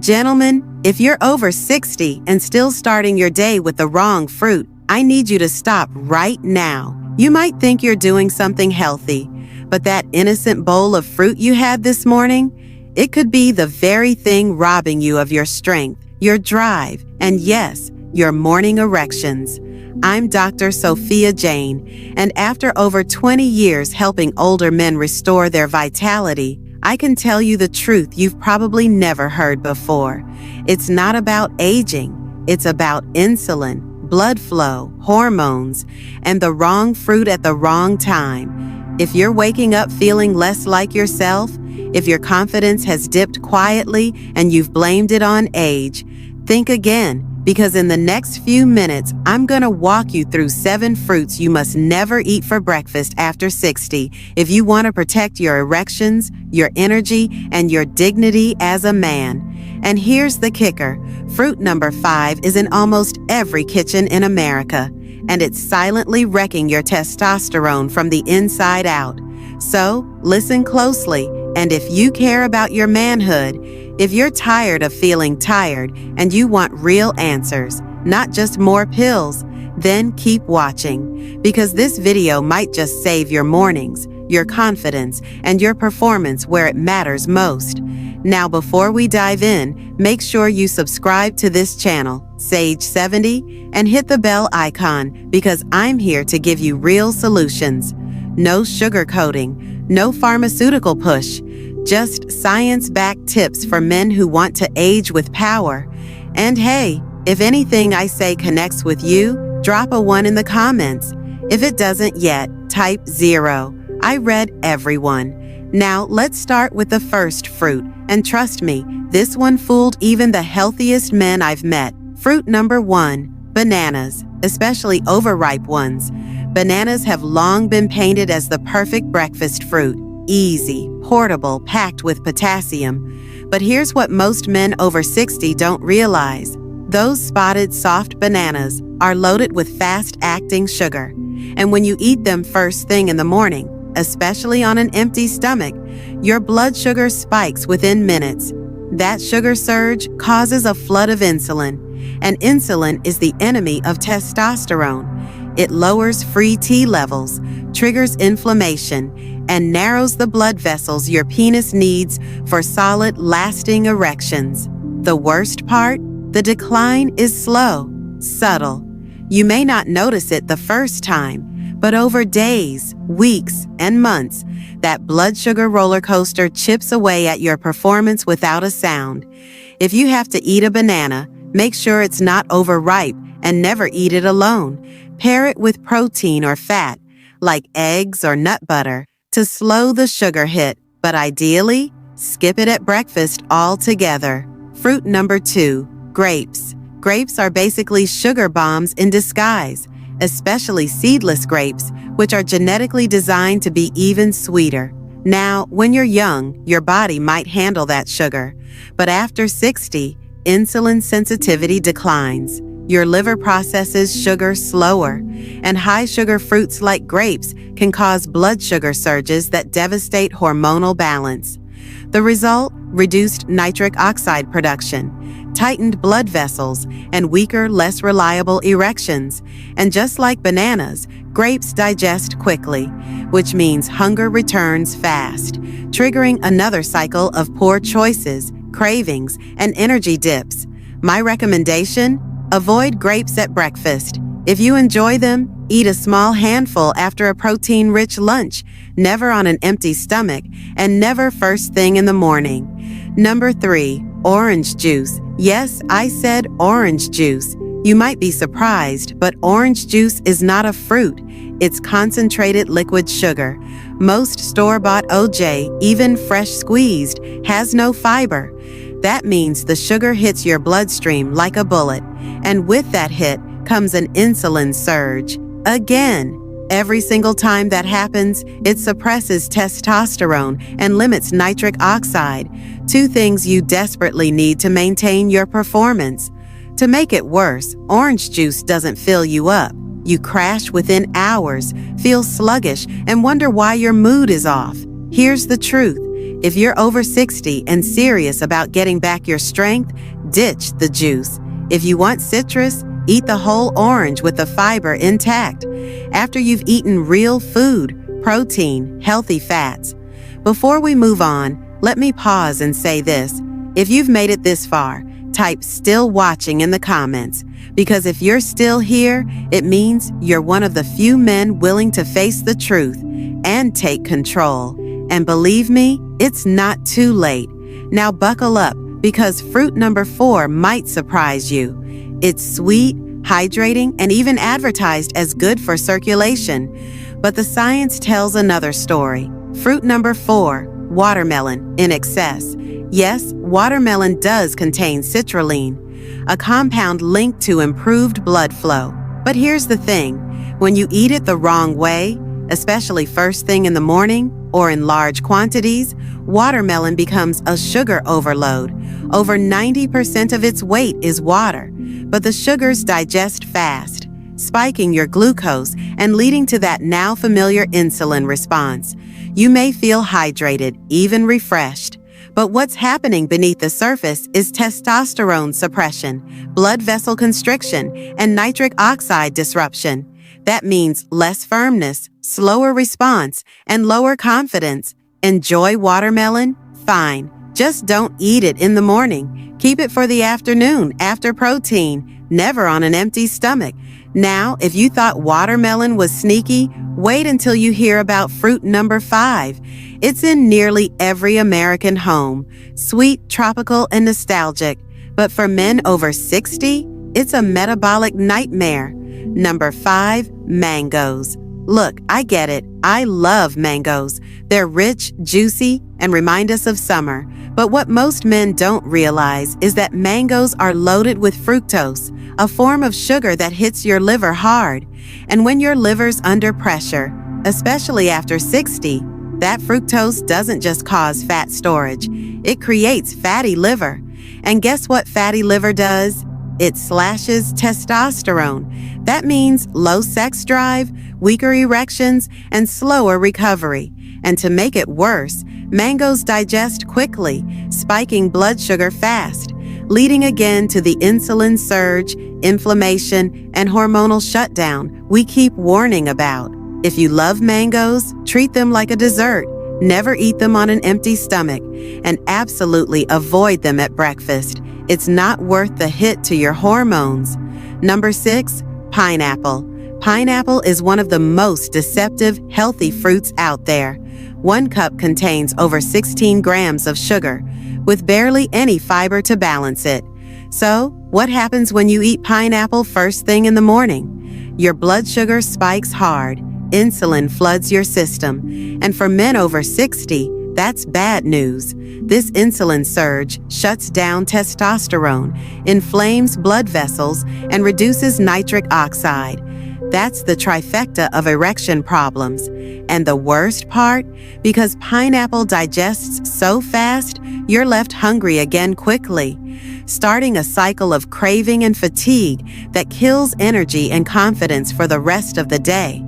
Gentlemen, if you're over 60 and still starting your day with the wrong fruit, I need you to stop right now. You might think you're doing something healthy, but that innocent bowl of fruit you had this morning, it could be the very thing robbing you of your strength, your drive, and yes, your morning erections. I'm Dr. Sophia Jane, and after over 20 years helping older men restore their vitality, I can tell you the truth you've probably never heard before. It's not about aging, it's about insulin, blood flow, hormones, and the wrong fruit at the wrong time. If you're waking up feeling less like yourself, if your confidence has dipped quietly and you've blamed it on age, think again, because in the next few minutes, I'm going to walk you through 7 fruits you must never eat for breakfast after 60 if you want to protect your erections, your energy, and your dignity as a man. And here's the kicker. Fruit number 5 is in almost every kitchen in America, and it's silently wrecking your testosterone from the inside out. So, listen closely, and if you care about your manhood, if you're tired of feeling tired and you want real answers, not just more pills, then keep watching, because this video might just save your mornings, your confidence, and your performance where it matters most. Now, before we dive in, make sure you subscribe to this channel, Sage70, and hit the bell icon, because I'm here to give you real solutions. No sugarcoating, no pharmaceutical push, just science-backed tips for men who want to age with power. And hey, if anything I say connects with you, drop a 1 in the comments. If it doesn't yet, type 0. I read everyone. Now let's start with the first fruit, and trust me, this one fooled even the healthiest men I've met. Fruit number 1, bananas, especially overripe ones. Bananas have long been painted as the perfect breakfast fruit. Easy, portable, packed with potassium. But here's what most men over 60 don't realize. Those spotted soft bananas are loaded with fast-acting sugar. And when you eat them first thing in the morning, especially on an empty stomach, your blood sugar spikes within minutes. That sugar surge causes a flood of insulin, and insulin is the enemy of testosterone. It lowers free T levels, triggers inflammation, and narrows the blood vessels your penis needs for solid, lasting erections. The worst part? The decline is slow, subtle. You may not notice it the first time, but over days, weeks, and months, that blood sugar roller coaster chips away at your performance without a sound. If you have to eat a banana, make sure it's not overripe and never eat it alone. Pair it with protein or fat, like eggs or nut butter, to slow the sugar hit, but ideally, skip it at breakfast altogether. Fruit number 2, grapes. Grapes are basically sugar bombs in disguise, especially seedless grapes, which are genetically designed to be even sweeter. Now, when you're young, your body might handle that sugar, but after 60, insulin sensitivity declines. Your liver processes sugar slower, and high-sugar fruits like grapes can cause blood sugar surges that devastate hormonal balance. The result? Reduced nitric oxide production, tightened blood vessels, and weaker, less reliable erections. And just like bananas, grapes digest quickly, which means hunger returns fast, triggering another cycle of poor choices, cravings, and energy dips. My recommendation? Avoid grapes at breakfast. If you enjoy them, eat a small handful after a protein-rich lunch, never on an empty stomach, and never first thing in the morning. Number 3, orange juice. Yes, I said orange juice. You might be surprised, but orange juice is not a fruit. It's concentrated liquid sugar. Most store-bought OJ, even fresh squeezed, has no fiber. That means the sugar hits your bloodstream like a bullet, and with that hit comes an insulin surge. Again, every single time that happens, it suppresses testosterone and limits nitric oxide, 2 things you desperately need to maintain your performance. To make it worse, orange juice doesn't fill you up. You crash within hours, feel sluggish, and wonder why your mood is off. Here's the truth. If you're over 60 and serious about getting back your strength, ditch the juice. If you want citrus, eat the whole orange with the fiber intact. After you've eaten real food, protein, healthy fats. Before we move on, let me pause and say this. If you've made it this far, type "still watching" in the comments, because if you're still here, it means you're one of the few men willing to face the truth and take control. And believe me, it's not too late. Now buckle up, because fruit number 4 might surprise you. It's sweet, hydrating, and even advertised as good for circulation. But the science tells another story. Fruit number 4, watermelon, in excess. Yes, watermelon does contain citrulline, a compound linked to improved blood flow. But here's the thing, when you eat it the wrong way, especially first thing in the morning or in large quantities, watermelon becomes a sugar overload. Over 90% of its weight is water, but the sugars digest fast, spiking your glucose and leading to that now familiar insulin response. You may feel hydrated, even refreshed. But what's happening beneath the surface is testosterone suppression, blood vessel constriction, and nitric oxide disruption. That means less firmness, slower response, and lower confidence. Enjoy watermelon? Fine. Just don't eat it in the morning. Keep it for the afternoon, after protein, never on an empty stomach. Now, if you thought watermelon was sneaky, wait until you hear about fruit number 5. It's in nearly every American home, sweet, tropical, and nostalgic. But for men over 60, it's a metabolic nightmare. Number 5, mangoes. Look, I get it. I love mangoes. They're rich, juicy, and remind us of summer. But what most men don't realize is that mangoes are loaded with fructose, a form of sugar that hits your liver hard. And when your liver's under pressure, especially after 60, that fructose doesn't just cause fat storage. It creates fatty liver. And guess what fatty liver does? It slashes testosterone. That means low sex drive, weaker erections, and slower recovery. And to make it worse, mangoes digest quickly, spiking blood sugar fast, leading again to the insulin surge, inflammation, and hormonal shutdown we keep warning about. If you love mangoes, treat them like a dessert. Never eat them on an empty stomach, and absolutely avoid them at breakfast. It's not worth the hit to your hormones. Number 6, pineapple. Pineapple is one of the most deceptive, healthy fruits out there. 1 cup contains over 16 grams of sugar, with barely any fiber to balance it. So, what happens when you eat pineapple first thing in the morning? Your blood sugar spikes hard, insulin floods your system, and for men over 60, that's bad news. This insulin surge shuts down testosterone, inflames blood vessels, and reduces nitric oxide. That's the trifecta of erection problems. And the worst part? Because pineapple digests so fast, you're left hungry again quickly, starting a cycle of craving and fatigue that kills energy and confidence for the rest of the day.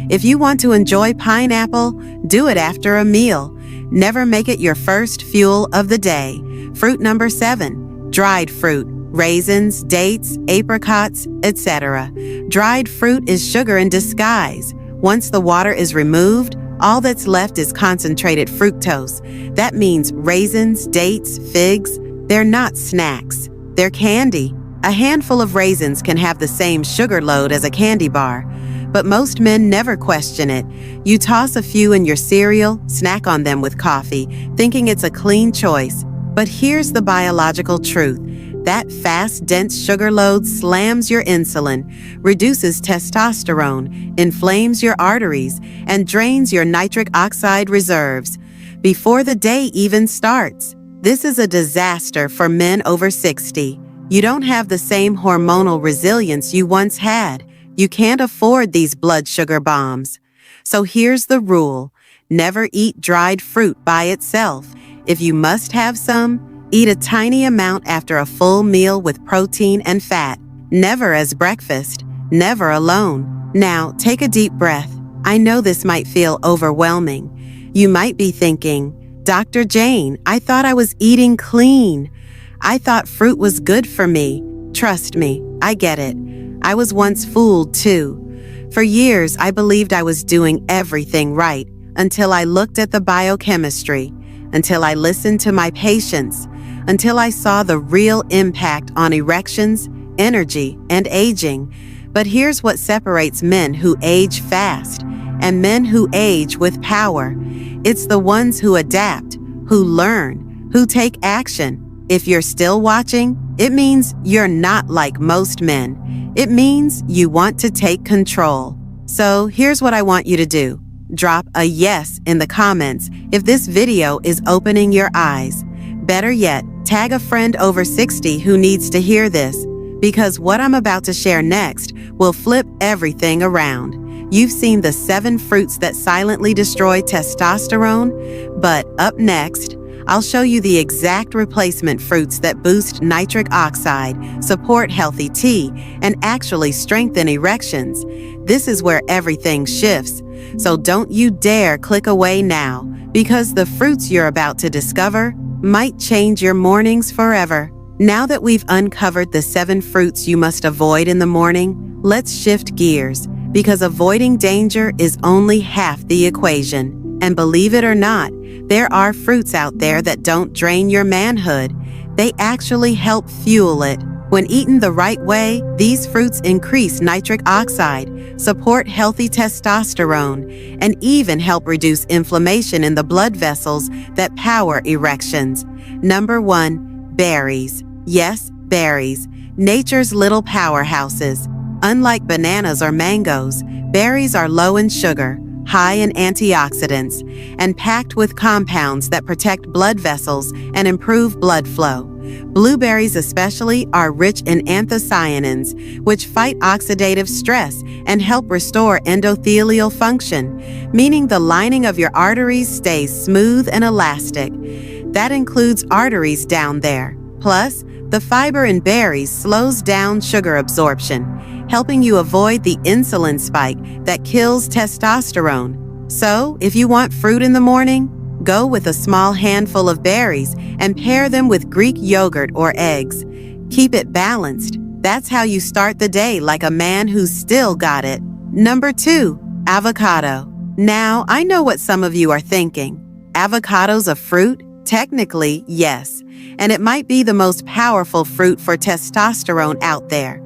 If you want to enjoy pineapple, do it after a meal. Never make it your first fuel of the day. Fruit number 7, dried fruit. Raisins, dates, apricots, etc. Dried fruit is sugar in disguise. Once the water is removed, all that's left is concentrated fructose. That means raisins, dates, figs, they're not snacks. They're candy. A handful of raisins can have the same sugar load as a candy bar. But most men never question it. You toss a few in your cereal, snack on them with coffee, thinking it's a clean choice. But here's the biological truth. That fast, dense sugar load slams your insulin, reduces testosterone, inflames your arteries, and drains your nitric oxide reserves before the day even starts. This is a disaster for men over 60. You don't have the same hormonal resilience you once had. You can't afford these blood sugar bombs. So here's the rule. Never eat dried fruit by itself. If you must have some, eat a tiny amount after a full meal with protein and fat. Never as breakfast. Never alone. Now, take a deep breath. I know this might feel overwhelming. You might be thinking, Dr. Jane, I thought I was eating clean. I thought fruit was good for me. Trust me, I get it. I was once fooled too. For years, I believed I was doing everything right until I looked at the biochemistry, until I listened to my patients, until I saw the real impact on erections, energy, and aging. But here's what separates men who age fast and men who age with power. It's the ones who adapt, who learn, who take action. If you're still watching, it means you're not like most men. It means you want to take control. So here's what I want you to do. Drop a yes in the comments if this video is opening your eyes. Better yet, tag a friend over 60 who needs to hear this, because what I'm about to share next will flip everything around. You've seen the 7 fruits that silently destroy testosterone, but up next, I'll show you the exact replacement fruits that boost nitric oxide, support healthy T, and actually strengthen erections. This is where everything shifts. So don't you dare click away now, because the fruits you're about to discover might change your mornings forever. Now that we've uncovered the 7 fruits you must avoid in the morning, let's shift gears, because avoiding danger is only half the equation. And believe it or not, there are fruits out there that don't drain your manhood. They actually help fuel it. When eaten the right way, these fruits increase nitric oxide, support healthy testosterone, and even help reduce inflammation in the blood vessels that power erections. Number 1, berries. Yes, berries. Nature's little powerhouses. Unlike bananas or mangoes, berries are low in sugar, high in antioxidants, and packed with compounds that protect blood vessels and improve blood flow. Blueberries especially are rich in anthocyanins, which fight oxidative stress and help restore endothelial function, meaning the lining of your arteries stays smooth and elastic. That includes arteries down there. Plus, the fiber in berries slows down sugar absorption, helping you avoid the insulin spike that kills testosterone. So, if you want fruit in the morning, go with a small handful of berries and pair them with Greek yogurt or eggs. Keep it balanced. That's how you start the day like a man who's still got it. Number 2, avocado. Now, I know what some of you are thinking. Avocado's a fruit? Technically, yes. And it might be the most powerful fruit for testosterone out there.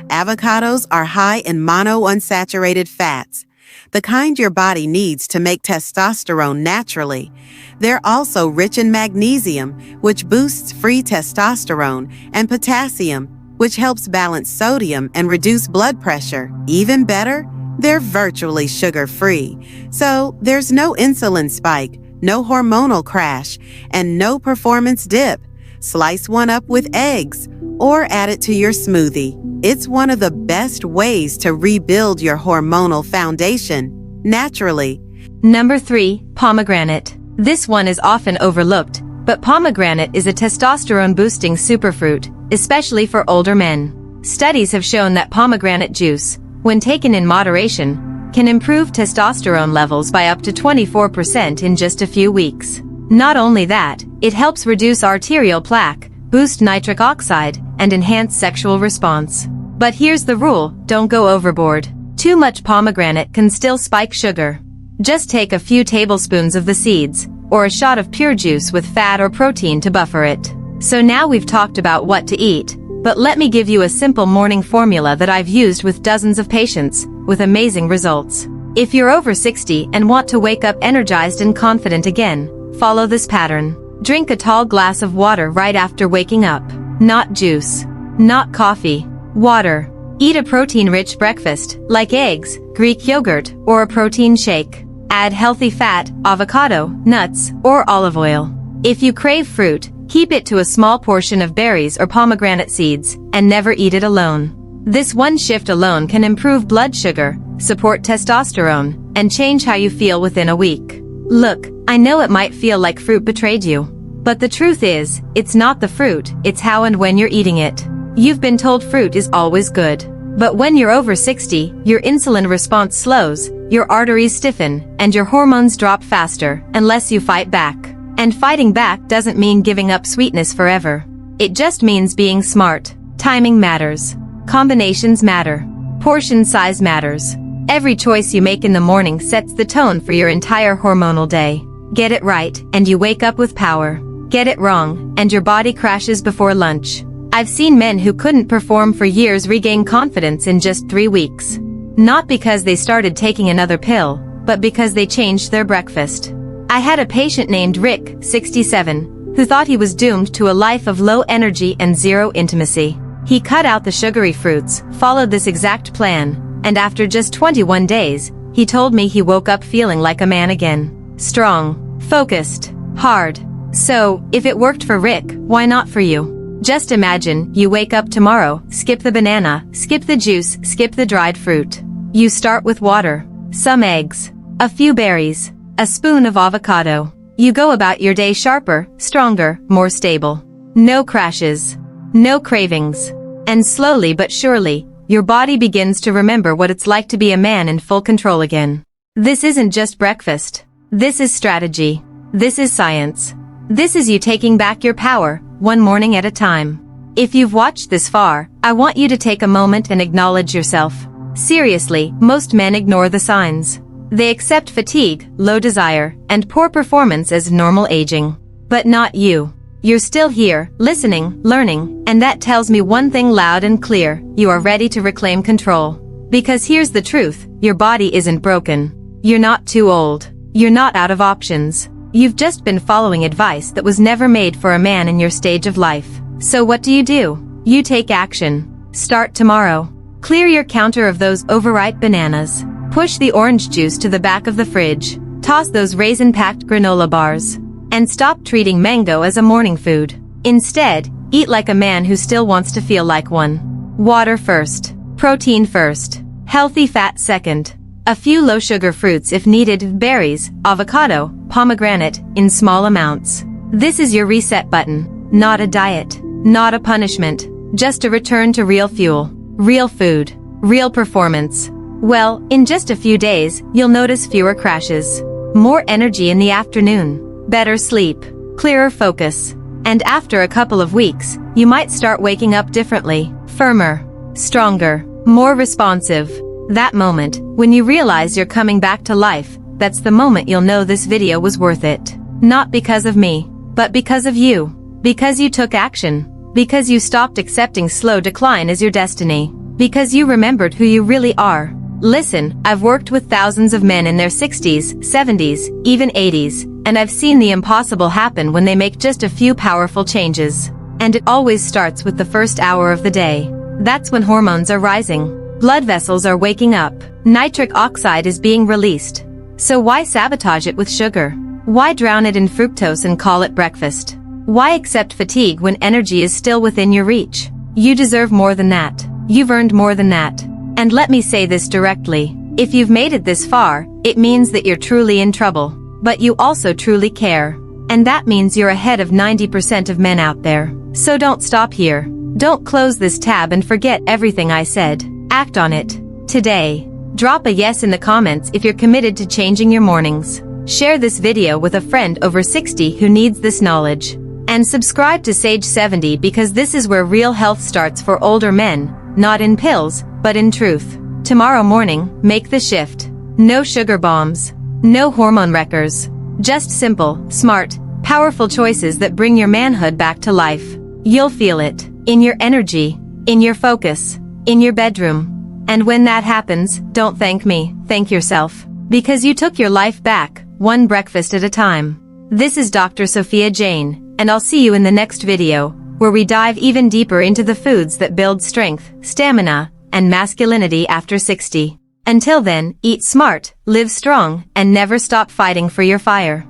Avocados are high in monounsaturated fats, the kind your body needs to make testosterone naturally. They're also rich in magnesium, which boosts free testosterone, and potassium, which helps balance sodium and reduce blood pressure. Even better, they're virtually sugar-free. So there's no insulin spike, no hormonal crash, and no performance dip. Slice one up with eggs or add it to your smoothie. It's one of the best ways to rebuild your hormonal foundation naturally. Number 3, pomegranate. This one is often overlooked, but pomegranate is a testosterone-boosting superfruit, especially for older men. Studies have shown that pomegranate juice, when taken in moderation, can improve testosterone levels by up to 24% in just a few weeks. Not only that, it helps reduce arterial plaque, boost nitric oxide, and enhance sexual response. But here's the rule, don't go overboard. Too much pomegranate can still spike sugar. Just take a few tablespoons of the seeds, or a shot of pure juice with fat or protein to buffer it. So now we've talked about what to eat, but let me give you a simple morning formula that I've used with dozens of patients, with amazing results. If you're over 60 and want to wake up energized and confident again, follow this pattern. Drink a tall glass of water right after waking up. Not juice. Not coffee. Water. Eat a protein-rich breakfast, like eggs, Greek yogurt, or a protein shake. Add healthy fat, avocado, nuts, or olive oil. If you crave fruit, keep it to a small portion of berries or pomegranate seeds, and never eat it alone. This one shift alone can improve blood sugar, support testosterone, and change how you feel within a week. Look, I know it might feel like fruit betrayed you. But the truth is, it's not the fruit, it's how and when you're eating it. You've been told fruit is always good. But when you're over 60, your insulin response slows, your arteries stiffen, and your hormones drop faster, unless you fight back. And fighting back doesn't mean giving up sweetness forever. It just means being smart. Timing matters. Combinations matter. Portion size matters. Every choice you make in the morning sets the tone for your entire hormonal day. Get it right, and you wake up with power. Get it wrong, and your body crashes before lunch. I've seen men who couldn't perform for years regain confidence in just 3 weeks. Not because they started taking another pill, but because they changed their breakfast. I had a patient named Rick, 67, who thought he was doomed to a life of low energy and zero intimacy. He cut out the sugary fruits, followed this exact plan, and after just 21 days, he told me he woke up feeling like a man again. Strong, focused, hard. So, if it worked for Rick, why not for you? Just imagine, you wake up tomorrow, skip the banana, skip the juice, skip the dried fruit. You start with water, some eggs, a few berries, a spoon of avocado. You go about your day sharper, stronger, more stable. No crashes. No cravings. And slowly but surely, your body begins to remember what it's like to be a man in full control again. This isn't just breakfast. This is strategy. This is science. This is you taking back your power, one morning at a time. If you've watched this far, I want you to take a moment and acknowledge yourself. Seriously, most men ignore the signs. They accept fatigue, low desire, and poor performance as normal aging. But not you. You're still here, listening, learning, and that tells me one thing loud and clear: you are ready to reclaim control. Because here's the truth, your body isn't broken. You're not too old. You're not out of options. You've just been following advice that was never made for a man in your stage of life. So what do? You take action. Start tomorrow. Clear your counter of those overripe bananas. Push the orange juice to the back of the fridge. Toss those raisin-packed granola bars. And stop treating mango as a morning food. Instead, eat like a man who still wants to feel like one. Water first. Protein first. Healthy fat second. A few low-sugar fruits if needed, berries, avocado, pomegranate, in small amounts. This is your reset button. Not a diet. Not a punishment. Just a return to real fuel. Real food. Real performance. Well, in just a few days, you'll notice fewer crashes. More energy in the afternoon. Better sleep. Clearer focus. And after a couple of weeks, you might start waking up differently. Firmer. Stronger. More responsive. That moment, when you realize you're coming back to life, that's the moment you'll know this video was worth it. Not because of me, but because of you. Because you took action. Because you stopped accepting slow decline as your destiny. Because you remembered who you really are. Listen, I've worked with thousands of men in their 60s, 70s, even 80s, and I've seen the impossible happen when they make just a few powerful changes. And it always starts with the first hour of the day. That's when hormones are rising. Blood vessels are waking up. Nitric oxide is being released. So why sabotage it with sugar? Why drown it in fructose and call it breakfast? Why accept fatigue when energy is still within your reach? You deserve more than that. You've earned more than that. And let me say this directly. If you've made it this far, it means that you're truly in trouble. But you also truly care. And that means you're ahead of 90% of men out there. So don't stop here. Don't close this tab and forget everything I said. Act on it. Today. Drop a yes in the comments if you're committed to changing your mornings. Share this video with a friend over 60 who needs this knowledge. And subscribe to Sage 70 because this is where real health starts for older men, not in pills, but in truth. Tomorrow morning, make the shift. No sugar bombs. No hormone wreckers. Just simple, smart, powerful choices that bring your manhood back to life. You'll feel it. In your energy. In your focus. In your bedroom. And when that happens, don't thank me, thank yourself. Because you took your life back, one breakfast at a time. This is Dr. Sophia Jane, and I'll see you in the next video, where we dive even deeper into the foods that build strength, stamina, and masculinity after 60. Until then, eat smart, live strong, and never stop fighting for your fire.